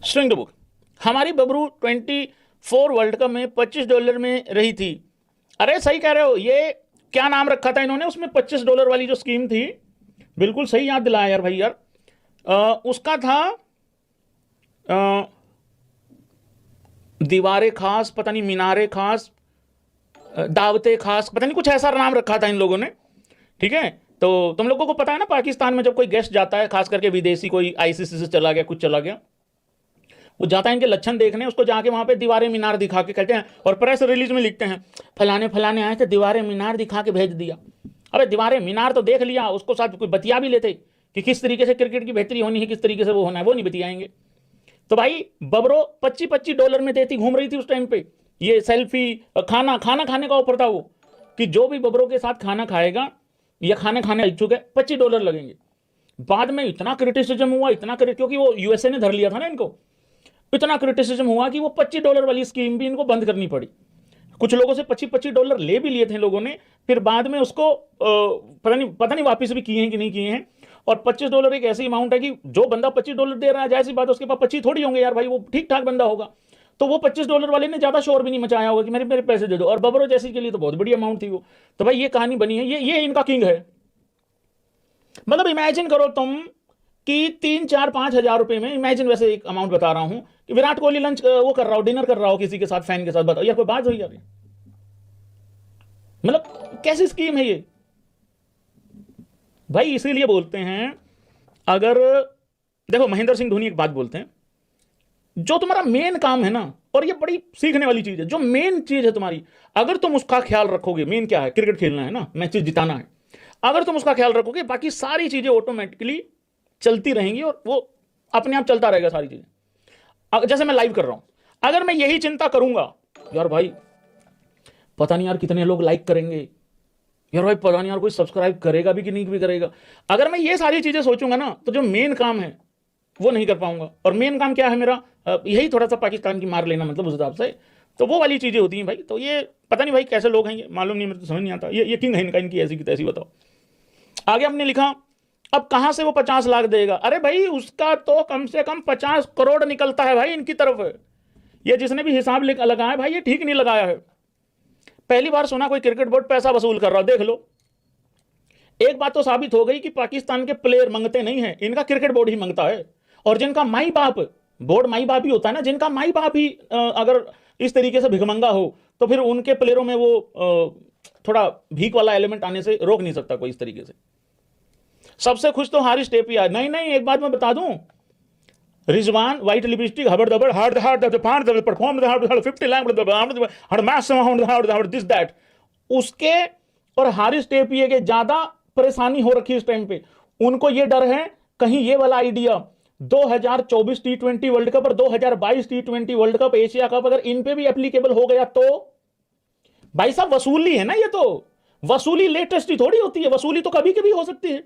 Swing book. हमारी Bhabru 24 world cup में $25 में रही थी। अरे सही कह रहे हो, ये क्या नाम रखा था इन्होंने उसमें, $25 वाली जो स्कीम थी, बिल्कुल सही याद दिलाया यार भाई यार। उसका था दीवारें खास, पता नहीं मीनारे खास, दावतें खास, पता नहीं कुछ ऐसा नाम रखा था इन लोगों ने। ठीक है, तो तुम लोगों को पता है ना, पाकिस्तान में जब कोई गेस्ट जाता है, खास करके विदेशी, कोई आईसीसी से चला गया, कुछ चला गया, वो जाता है इनके लक्षण देखने, उसको जाके वहां पे दीवारें मीनार दिखा के कहते हैं, और प्रेस रिलीज में लिखते हैं फलाने फलाने आए थे, दीवारें मीनार दिखा के भेज दिया। अबे दीवारें मीनार तो देख लिया, उसको साथ कोई बतिया भी लेते कि किस तरीके से क्रिकेट की बेहतरी होनी है, किस तरीके से वो होना है, वो नहीं बतियाएंगे। तो भाई बबरो $25 में देती घूम रही थी उस टाइम पे। ये सेल्फी, खाना खाना खाने का ऑफर था वो, कि जो भी बबरो के साथ खाना खाएगा या खाने खाने इच्छुक है, $25 लगेंगे। बाद में इतना क्रिटिसिज्म हुआ, इतना क्योंकि वो यूएसए ने धर लिया था ना इनको, इतना क्रिटिसिज्म हुआ कि वो $25 वाली स्कीम भी इनको बंद करनी पड़ी। कुछ लोगों से $25 ले भी लिए थे लोगों ने, फिर बाद में उसको पता नहीं वापस भी किए हैं कि नहीं किए हैं। और $25 एक ऐसी अमाउंट है कि जो बंदा $25 दे रहा है, जाहिर सी बात उसके पास 25 थोड़ी होंगे यार भाई, वो ठीक ठाक बंदा होगा। तो वो $25 वाले ने ज्यादा शोर भी नहीं मचाया होगा कि मेरे मेरे पैसे दे दो, और बबरो जैसी के लिए तो बहुत बड़ी अमाउंट थी वो। तो भाई ये कहानी बनी है, ये इनका किंग है। मतलब इमेजिन करो तुम कि 3-4-5 हजार रुपए में, इमेजिन वैसे एक अमाउंट बता रहा हूं, कि विराट कोहली लंच वो कर रहा हो, डिनर कर रहा हो किसी के साथ, फैन के साथ, बताओ यार कोई बात हुई यार? मतलब कैसी स्कीम है ये भाई? इसीलिए बोलते हैं, अगर देखो महेंद्र सिंह धोनी एक बात बोलते हैं, जो तुम्हारा मेन काम है ना, और ये बड़ी सीखने वाली चीज है, जो मेन चीज है तुम्हारी, अगर तुम उसका ख्याल रखोगे, मेन क्या है, क्रिकेट खेलना है ना, मैचेस जिताना है, अगर तुम उसका ख्याल रखोगे, बाकी सारी चीजें ऑटोमेटिकली चलती रहेंगी, और वो अपने आप चलता रहेगा सारी चीजें। जैसे मैं लाइव कर रहा हूं, अगर मैं यही चिंता करूंगा, यार भाई पता नहीं यार कितने लोग लाइक करेंगे, यार भाई पता नहीं यार कोई सब्सक्राइब करेगा भी कि नहीं भी करेगा, अगर मैं ये सारी चीजें सोचूंगा ना, तो जो मेन काम है वो नहीं कर पाऊंगा। और मेन काम क्या है मेरा, यही थोड़ा सा पाकिस्तान की मार लेना, मतलब उस हिसाब से। तो वो वाली चीजें होती हैं भाई। तो ये पता नहीं भाई कैसे लोग हैं, ये मालूम नहीं, मेरे तो समझ नहीं आता। ये किंग है इनका, इनकी ऐसी की तैसी। बताओ आगे हमने लिखा, अब कहां से वो 50 लाख देगा? अरे भाई उसका तो कम से कम 50 करोड़ निकलता है भाई इनकी तरफ। ये जिसने भी हिसाब लगाया भाई, ये ठीक नहीं लगाया है। पहली बार सुना कोई क्रिकेट बोर्ड पैसा वसूल कर रहा। देख लो, एक बात तो साबित हो गई कि पाकिस्तान के प्लेयर मांगते नहीं है, इनका क्रिकेट बोर्ड ही मांगता है। और जिनका माई बाप, बोर्ड माई बाप ही होता है ना, जिनका माई बाप ही अगर इस तरीके से भिखमंगा हो, तो फिर उनके प्लेयरों में वो थोड़ा भीख वाला एलिमेंट आने से रोक नहीं सकता कोई इस तरीके से। सबसे खुश तो हारिस टेपिया। नहीं नहीं, एक बात मैं बता दूं, रिजवान व्हाइट लिपस्टिक हबड़ दबड़ हार्ड हार्ड पांच दबड़ परफॉर्म 50 लाख हर मैच हर दिस दैट, उसके और हारिस टेपिया के ज्यादा परेशानी हो रखी है इस टाइम पे। उनको ये डर है कहीं ये वाला आइडिया 2024 T20 वर्ल्ड कप और 2022 T20 world cup, Asia cup, अगर इन पे भी एप्लीकेबल हो गया तो भाई साहब वसूली है ना, ये तो वसूली लेटेस्ट ही थोड़ी होती है, वसूली तो कभी कभी हो सकती है।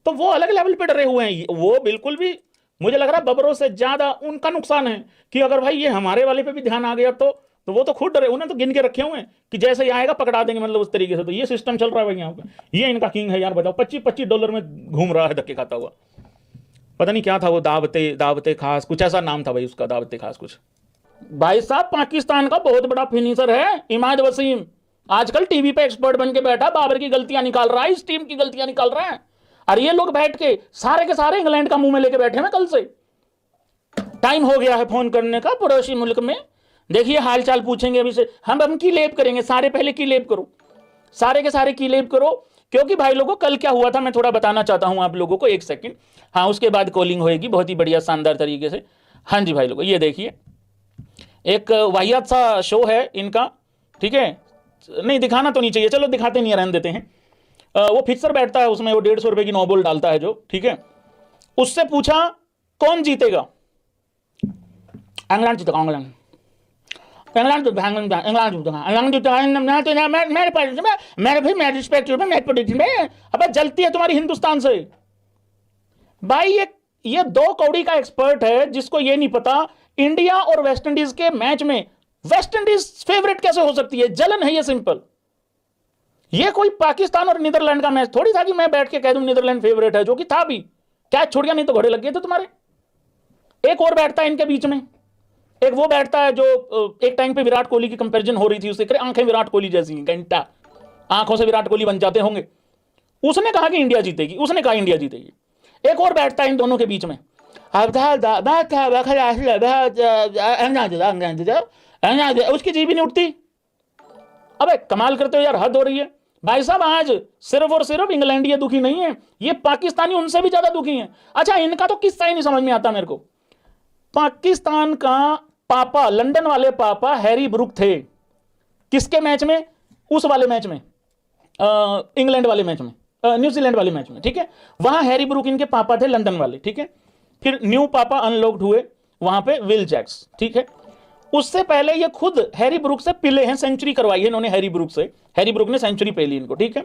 तो वो अलग लेवल पे डरे हुए हैं, वो बिल्कुल भी मुझे लग रहा है बबरों से ज्यादा उनका नुकसान है कि अगर भाई ये हमारे वाले पे भी ध्यान आ गया तो वो तो खुद डरे, उन्हें तो गिन के रखे हुए हैं कि जैसे ही आएगा पकड़ा देंगे, मतलब उस तरीके से। तो ये सिस्टम चल रहा है भाई यहाँ पे, ये इनका किंग है यार। बताओ $25 में घूम रहा है धक्के खाता हुआ। पता नहीं क्या था वो, दावते खास, कुछ ऐसा नाम था भाई उसका, दावते खास कुछ। भाई साहब पाकिस्तान का बहुत बड़ा फिनिशर है इमाद वसीम, आजकल टीवी पे एक्सपर्ट बन के बैठा, बाबर की गलतियां निकाल रहा है, इस टीम की गलतियां निकाल रहा है। और ये लोग बैठ के सारे इंग्लैंड का मुंह में लेके बैठे हैं कल से। टाइम हो गया है फोन करने का, पड़ोसी मुल्क में देखिए हालचाल पूछेंगे अभी से, हम की लेप करेंगे, सारे पहले की लेप करो, सारे के सारे की लेप करो। क्योंकि भाई लोगों कल क्या हुआ था मैं थोड़ा बताना चाहता हूं आप लोगों को, एक सेकंड। हाँ उसके बाद कॉलिंग होएगी बहुत ही बढ़िया शानदार तरीके से। हाँ जी भाई लोगों, ये देखिए एक वाहियात सा शो है इनका, ठीक है, नहीं दिखाना तो नहीं चाहिए, चलो दिखाते नहीं, रहने देते हैं। वो फिक्सर बैठता है उसमें, वो 150 रुपए की 9 बॉल डालता है जो, ठीक है। उससे पूछा कौन जीतेगा, इंग्लैंड जीतेगा, इंग्लैंड मेरे भाई मैं रिस्पेक्ट मैच प्रेडिक्शन में। अब जलती है तुम्हारी हिंदुस्तान से भाई। ये 2 कौड़ी का एक्सपर्ट है जिसको ये नहीं पता इंडिया और वेस्ट इंडीज के मैच में वेस्ट इंडीज फेवरेट कैसे हो सकती है। जलन है ये, सिंपल। ये कोई पाकिस्तान और नीदरलैंड का मैच थोड़ी था कि मैं बैठ के कह दूं नीदरलैंड फेवरेट है, जो कि था भी। क्या छोड़ गया, नहीं तो घोड़े लग गए थे तुम्हारे। एक और बैठता है इनके बीच में, एक वो बैठता है जो एक टाइम पे विराट कोहली की कंपैरिजन हो रही थी उससे, आंखें विराट कोहली जैसी हैं, घंटा आंखों से विराट कोहली बन जाते होंगे। उसने कहा कि इंडिया जीतेगी, उसने कहा इंडिया जीतेगी। एक और बैठता है इन दोनों के बीच में, उसकी जीभ नहीं उठती। अबे कमाल करते हो यार, हद हो रही है भाई साहब। आज सिर्फ और सिर्फ इंग्लैंड ये दुखी नहीं है, ये पाकिस्तानी उनसे भी ज्यादा दुखी हैं। अच्छा, इनका तो किस्सा ही नहीं समझ में आता मेरे को। पाकिस्तान का पापा, लंदन वाले पापा हैरी ब्रूक थे किसके मैच में? उस वाले मैच में, इंग्लैंड वाले मैच में, न्यूजीलैंड वाले मैच में, ठीक है। वहां हैरी ब्रूक इनके पापा थे, लंदन वाले, ठीक है। फिर न्यू पापा अनलॉक्ड हुए वहां पे, विल जैक्स, ठीक है। उससे पहले ये खुद हैरी ब्रूक से पिले हैं, सेंचुरी करवाई है इन्होंने हैरी ब्रूक से, हैरी ब्रूक ने सेंचुरी पहली इनको, ठीक है।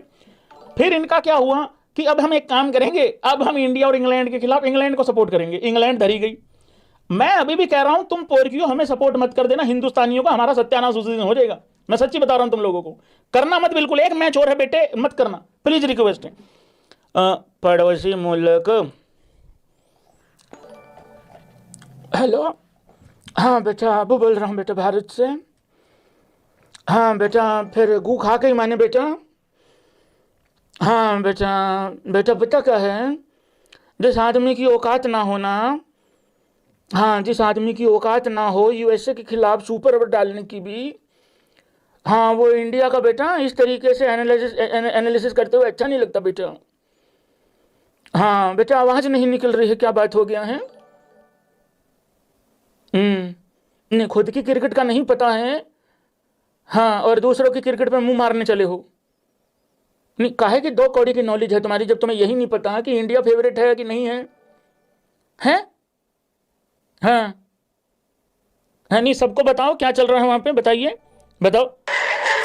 फिर इनका क्या हुआ कि अब हम एक काम करेंगे, अब हम इंडिया और इंग्लैंड के खिलाफ इंग्लैंड को सपोर्ट करेंगे। इंग्लैंड धरी गई। मैं अभी भी कह रहा हूं, तुम पोरकियो हमें सपोर्ट मत कर देना, हिंदुस्तानियों का हमारा सत्यानाश उसी दिन हो जाएगा। मैं सच्ची बता रहा हूं तुम लोगों को, करना मत बिल्कुल। एक मैच और है बेटे, मत करना प्लीज, रिक्वेस्ट है। पड़ोसी मुल्क, हेलो, हाँ बेटा अबू बोल रहा हूँ बेटा, भारत से। हाँ बेटा, फिर गू खा के ही माने बेटा। हाँ बेटा, बेटा पता क्या है, जिस आदमी की औकात ना होना, हाँ जिस आदमी की औकात ना हो यूएसए के खिलाफ सुपर ओवर डालने की भी, हाँ वो इंडिया का बेटा इस तरीके से एनालिसिस करते हुए अच्छा नहीं लगता बेटा। हाँ बेटा आवाज नहीं निकल रही है, क्या बात हो गया है? नहीं, खुद की क्रिकेट का नहीं पता है, हाँ, और दूसरों की क्रिकेट पे मुंह मारने चले हो। नहीं, काहे कि 2 कौड़ी की नॉलेज है तुम्हारी, जब तुम्हें यही नहीं पता कि इंडिया फेवरेट है कि नहीं है? हैं? हाँ हाँ, नहीं सबको बताओ क्या चल रहा है वहां पे, बताइए, बताओ,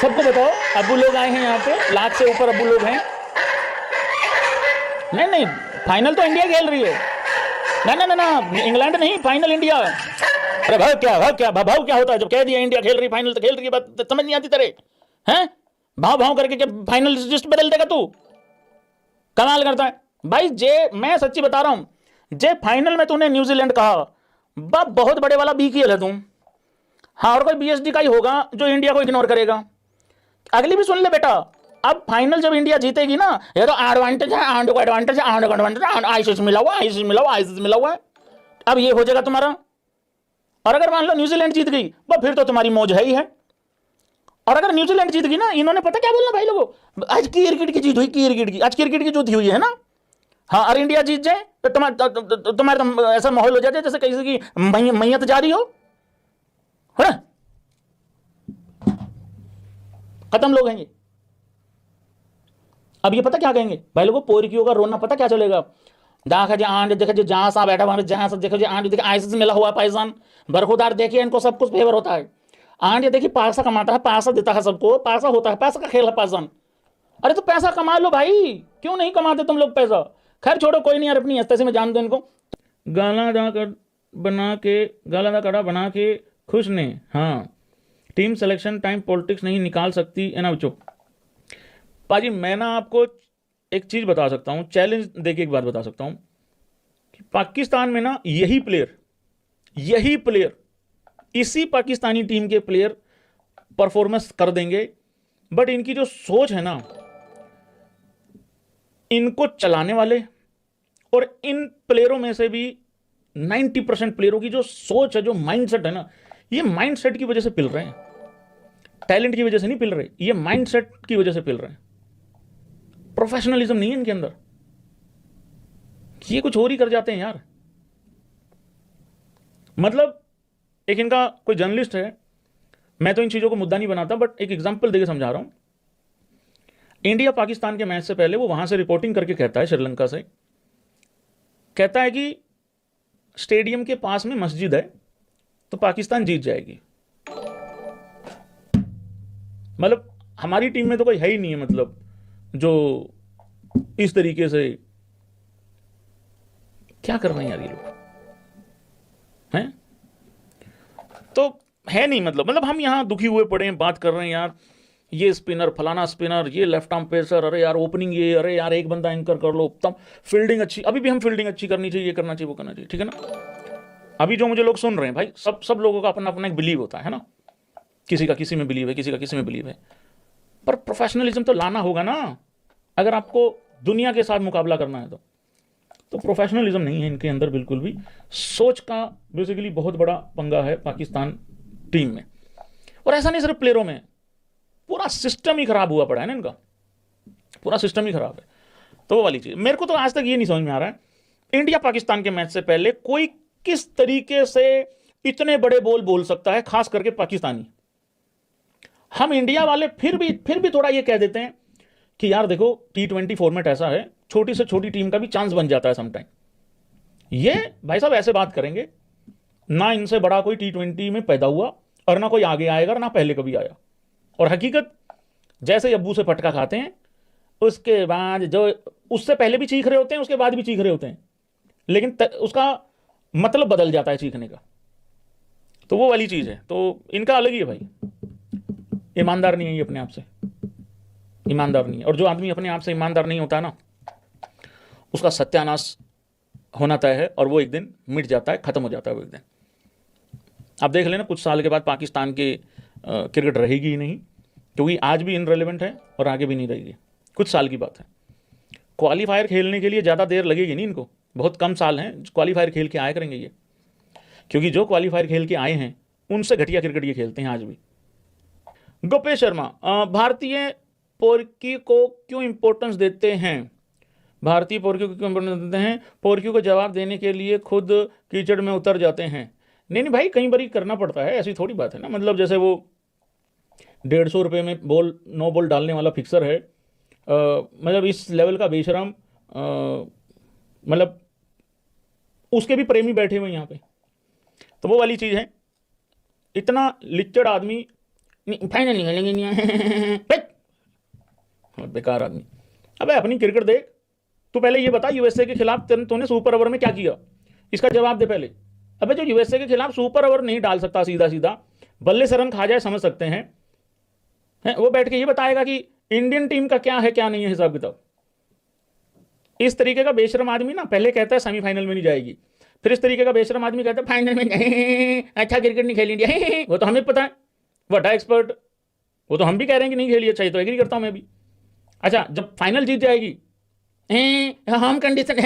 सबको बताओ। अब्बू लोग आए हैं यहाँ पे, लाख से ऊपर अब्बू लोग हैं। नहीं नहीं, फाइनल तो इंडिया खेल रही है। ना ना ना ना, इंग्लैंड नहीं, फाइनल इंडिया। अरे भाव क्या होता है जब कह दिया इंडिया खेल रही, फाइनल तो खेल रही है, बात समझ नहीं आती तेरे? हैं भाव भाव करके जब फाइनल लिस्ट बदल देगा तू, कमाल करता है भाई। जे मैं सच्ची बता रहा हूं, जे फाइनल में तूने न्यूजीलैंड कहा, बहुत बड़े वाला बीकेएल है तुम। हाँ, और कोई बीएसडी का ही होगा जो इंडिया को इग्नोर करेगा। अगली भी सुन ले बेटा, अब फाइनल जब इंडिया जीतेगी ना, ये तो एडवांटेज है, आंड को एडवांटेज है, आंड को एडवांटेज है, आईसीसी मिला हुआ, आईसीसी मिला हुआ, आईसीसी मिला हुआ है। अब ये हो जाएगा तुम्हारा। और अगर मान लो न्यूजीलैंड जीत गई, वो फिर तो तुम्हारी मौज है ही है। और अगर न्यूजीलैंड जीत गई ना, इन्होंने पता क्या बोलना भाई लोगों, आज की क्रिकेट की जीत हुई, क्रिकेट की आज क्रिकेट की जीत हुई है ना। हाँ, और इंडिया जीत जाए तो तुम्हारा ऐसा माहौल हो जाए जैसे किसी की मैयत जारी हो, है ना? खत्म लोग हैं ये। अब ये पता क्या कहेंगे भाई लोगों, पोरकियों का रोना पता क्या चलेगा? देखा जी आंड, देखा जी जहां सा बैठा वहां, जहां से देखो जी आंड, देखिए आईसीसी मिला हुआ पाकिस्तान बरखुदार, देखिए इनको सब कुछ फेवर होता है। आंड ये देखिए पैसा कमाता है, पैसा देता है सबको, पैसा होता है, पैसा का खेल है पाकिस्तान। अरे तो पैसा कमा लो भाई, क्यों नहीं कमाते तुम लोग पैसा? खैर छोड़ो, कोई नहीं यार, अपनी हस्ते से मैं जान दो इनको। गाला दा कड़ा बना के खुश ने, हाँ टीम सिलेक्शन टाइम पॉलिटिक्स नहीं निकाल सकती है ना बच्चों। पाजी मैं ना आपको एक चीज बता सकता हूं, चैलेंज देके एक बात बता सकता हूं कि पाकिस्तान में ना यही प्लेयर इसी पाकिस्तानी टीम के प्लेयर परफॉर्मेंस कर देंगे, बट इनकी जो सोच है ना, इनको चलाने वाले और इन प्लेयरों में से भी 90% प्लेयरों की जो सोच है, जो माइंडसेट है ना, ये माइंडसेट की वजह से पिल रहे हैं, टैलेंट की वजह से नहीं पिल रहे, ये माइंडसेट की वजह से पिल रहे हैं। प्रोफेशनलिज्म नहीं है इनके अंदर, ये कुछ और ही कर जाते हैं यार। मतलब एक इनका कोई जर्नलिस्ट है, मैं तो इन चीजों को मुद्दा नहीं बनाता, बट एक एग्जांपल देके समझा रहा हूं। इंडिया पाकिस्तान के मैच से पहले वो वहां से रिपोर्टिंग करके कहता है, श्रीलंका से कहता है कि स्टेडियम के पास में मस्जिद है तो पाकिस्तान जीत जाएगी। मतलब हमारी टीम में तो कोई है ही नहीं है, मतलब जो इस तरीके से क्या कर रहे हैं यार ये लोग, हैं तो है नहीं। मतलब हम यहां दुखी हुए पड़े हैं, बात कर रहे हैं यार, ये स्पिनर, फलाना स्पिनर, ये लेफ्ट आर्म पेसर, अरे यार ओपनिंग ये, अरे यार एक बंदा एंकर कर लो, तब फील्डिंग अच्छी, अभी भी हम फील्डिंग अच्छी करनी चाहिए, ये करना चाहिए, वो करना चाहिए, ठीक है ना। अभी जो मुझे लोग सुन रहे हैं भाई, सब लोगों का अपना अपना एक बिलीव होता है ना, किसी का किसी में बिलीव है, किसी का किसी में बिलीव है, पर प्रोफेशनलिज्म तो लाना होगा ना अगर आपको दुनिया के साथ मुकाबला करना है तो प्रोफेशनलिज्म नहीं है इनके अंदर बिल्कुल भी। सोच का बेसिकली बहुत बड़ा पंगा है पाकिस्तान टीम में, और ऐसा नहीं सिर्फ प्लेयरों में, पूरा सिस्टम ही खराब हुआ पड़ा है ना इनका, पूरा सिस्टम ही खराब है। तो वो वाली चीज मेरे को तो आज तक ये नहीं समझ में आ रहा है, इंडिया पाकिस्तान के मैच से पहले कोई किस तरीके से इतने बड़े बोल सकता है, खास करके पाकिस्तानी। हम इंडिया वाले फिर भी थोड़ा ये कह देते हैं कि यार देखो T20 फॉर्मेट ऐसा है, छोटी से छोटी टीम का भी चांस बन जाता है समटाइम। ये भाई साहब ऐसे बात करेंगे ना, इनसे बड़ा कोई T20 में पैदा हुआ और ना कोई आगे आएगा, ना पहले कभी आया। और हकीकत जैसे अब्बू से फटका खाते हैं, उसके बाद जो उससे पहले भी चीख रहे होते हैं, उसके बाद भी चीख रहे होते हैं, लेकिन उसका मतलब बदल जाता है चीखने का। तो वो वाली चीज है। तो इनका अलग ही है भाई, ईमानदार नहीं है ये, अपने आप से ईमानदार नहीं है। और जो आदमी अपने आप से ईमानदार नहीं होता ना, उसका सत्यानाश होना तय है, और वो एक दिन मिट जाता है, खत्म हो जाता है वो एक दिन। आप देख लेना कुछ साल के बाद पाकिस्तान के क्रिकेट रहेगी ही नहीं, क्योंकि आज भी इनरेलेवेंट है और आगे भी नहीं रहेगी। कुछ साल की बात है, क्वालिफायर खेलने के लिए ज़्यादा देर लगेगी नहीं इनको, बहुत कम साल हैं क्वालिफायर खेल के आया करेंगे ये, क्योंकि जो क्वालिफायर खेल के आए हैं उनसे घटिया क्रिकेट ये खेलते हैं आज भी। गोपेश शर्मा, भारतीय पोर्की को क्यों इंपॉर्टेंस देते हैं? भारतीय पोर्की को क्यों इंपॉर्टेंस देते हैं? पोर्की को जवाब देने के लिए खुद कीचड़ में उतर जाते हैं। नहीं भाई, कई बार करना पड़ता है, ऐसी थोड़ी बात है ना। मतलब जैसे वो 150 रुपये में बॉल 9 बॉल डालने वाला फिक्सर है, मतलब इस लेवल का बेशरम, मतलब उसके भी प्रेमी बैठे हुए यहाँ पे। तो वो वाली चीज़ है, इतना लिचड़ आदमी फाइनल नहीं खेलेंगे बेकार आदमी। अबे अपनी क्रिकेट देख, तू पहले ये बता यूएसए के खिलाफ तूने सुपर ओवर में क्या किया, इसका जवाब दे पहले। अबे जो यूएसए के खिलाफ सुपर ओवर नहीं डाल सकता, सीधा सीधा बल्ले से रन खा जाए, समझ सकते हैं, वो बैठ के ये बताएगा कि इंडियन टीम का क्या है क्या नहीं है हिसाब किताब। इस तरीके का बेशरम आदमी ना पहले कहता है सेमीफाइनल में नहीं जाएगी, फिर इस तरीके का बेशरम आदमी कहता है फाइनल में नहीं, अच्छा क्रिकेट नहीं खेली इंडिया। वो तो हमें पता है, बड़ा एक्सपर्ट, वो तो हम भी कह रहे हैं कि नहीं खेली अच्छा, तो एग्री करता हूं मैं भी। अच्छा जब फाइनल जीत जाएगी, हम कंडीशन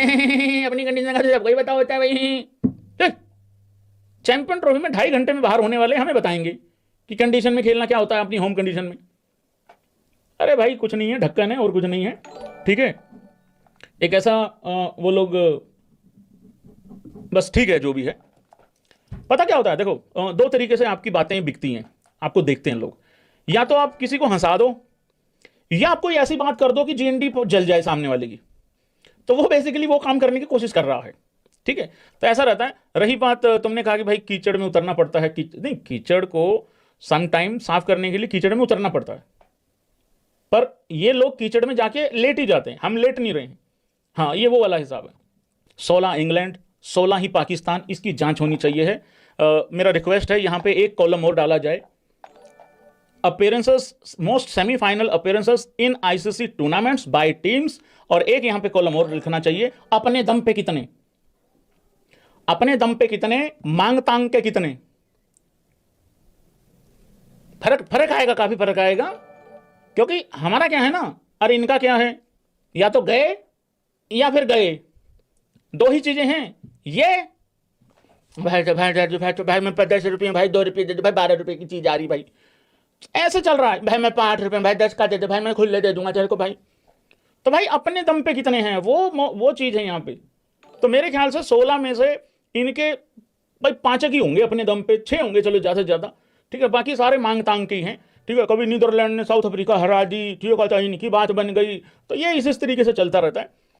अपनी कंडीशन का सबको ही पता होता है भाई। चैंपियन ट्रॉफी में 2.5 घंटे में बाहर होने वाले हमें बताएंगे कि कंडीशन में खेलना क्या होता है अपनी होम कंडीशन में। अरे भाई कुछ नहीं है, ढक्कन है और कुछ नहीं है, ठीक है। एक ऐसा वो लोग, बस ठीक है जो भी है। पता क्या होता है, देखो 2 तरीके से आपकी बातें बिकती हैं, आपको देखते हैं लोग। या तो आप किसी को हंसा दो, या आप कोई ऐसी बात कर दो कि जीएनडी जल जाए सामने वाले की, तो वो बेसिकली वो काम करने की कोशिश कर रहा है, ठीक है। तो ऐसा रहता है। रही बात तुमने कहा कि भाई कीचड़ में उतरना पड़ता है, नहीं, कीचड़ को सम टाइम साफ करने के लिए कीचड़ में उतरना पड़ता है, पर ये लोग कीचड़ में जाके लेट ही जाते हैं, हम लेट नहीं रहे हैं। हाँ, ये वो वाला हिसाब है। 16 इंग्लैंड, 16 ही पाकिस्तान, इसकी जांच होनी चाहिए है। मेरा रिक्वेस्ट है यहाँ पे एक कॉलम और डाला जाए, appearances, most semifinal appearances in ICC tournaments by teams, और एक यहां पे कॉलम और लिखना चाहिए, अपने दम पे कितने, अपने दम पे कितने, मांग तांग के कितने। फर्क आएगा, काफी फर्क आएगा। क्योंकि हमारा क्या है ना, अरे इनका क्या है, या तो गए या फिर गए, 2 ही चीजें हैं। ये भाई मैं 10 रुपये, भाई 2 रुपये दे दो भाई, 12 रुपये की चीज आ रही भाई, ऐसे चल रहा है भाई। मैं 8 रुपये भाई 10 का दे दे भाई, मैं खुले दे दूंगा तेरे को भाई। तो भाई अपने दम पे कितने हैं, वो चीज है यहाँ पे। तो मेरे ख्याल से 16 में से इनके भाई 5 ही होंगे अपने दम पे, 6 होंगे चलो ज्यादा से ज्यादा, ठीक है। बाकी सारे मांग तांग के ही हैं, ठीक है। कभी नीदरलैंड ने साउथ अफ्रीका हरा दी, ठीक है, इनकी बात बन गई। तो ये इस तरीके से चलता रहता है।